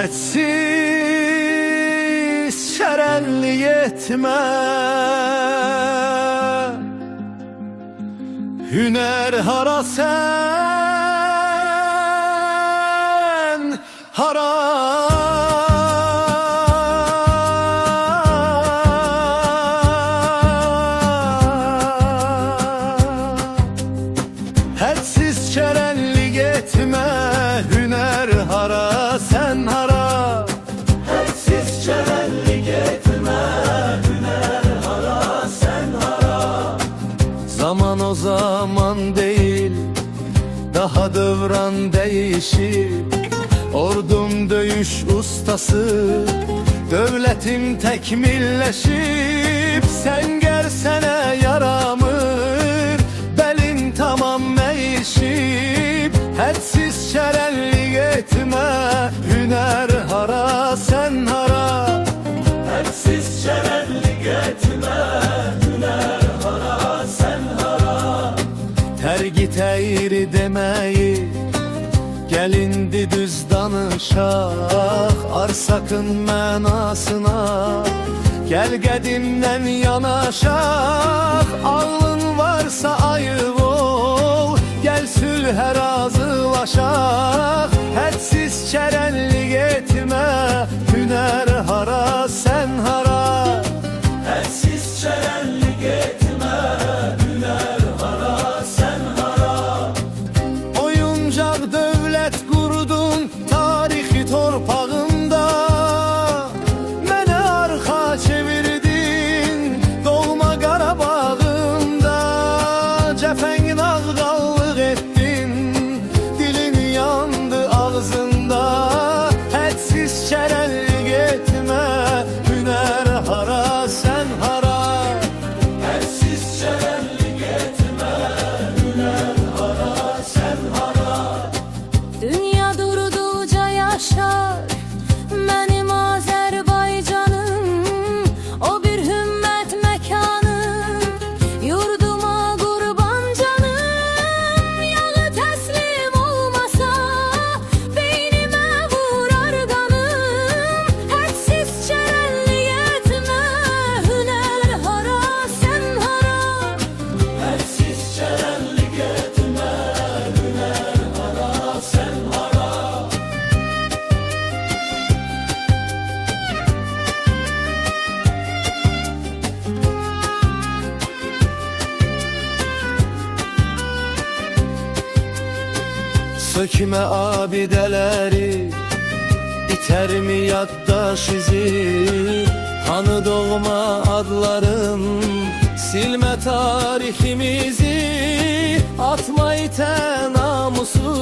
Hədsiz şərənlik etmə, hünər hara sən, hara? Hədsiz şərənlik etmə, hünər hara, sən hara? Hədsiz şərənlik etmə, hünər hara, sən hara? Zaman o zaman değil, daha dövran değişir. Ordum döyüş ustası, dövlətim təkmilləşib. Sən gərsənə yaramır, bəlin tamam məyişib. Hədsiz şərənlik etmə, hünər hara, sən hara? Hədsiz şərənlik etmə, hünər hara, sən hara? Tərgit əyri deməyi, gəlindi düz danışaq. Arsakın mənasına, gəl qədimdən yanaşaq. Ağlın varsa ayıq ol, gəl sülhə razılaşaq. Hədsiz şərənlik etmə, hünər hara, sən hara? Hədsiz şərənlik etmə, hünər hara, sən hara? Oyuncaq dövlət qurdun tarixi torpağında, mənə arxa çevirdin doğma Qarabağında. Cəfəng nağdallıq etdin, dilin yandı ağzında. Hədsiz şərənlik etmə, hünər hara, sən hara? Hədsiz şərənlik etmə, hünər hara, sən hara? Dünya durduqca yaşar mənim Azərbaycanım. O bir hümmət məkanım, yurduma qurban canım. Yağı təslim olmasa, beynimə vurar qanım. Hədsiz şərənlik etmə, hünər hara, sən hara? Hədsiz şərənlik etmə, hünər hara, sən hara? Sökmə abidələri, itərmi yaddaş izi? Hanı doğma adların, silmə tariximizi. Atma itə namusu,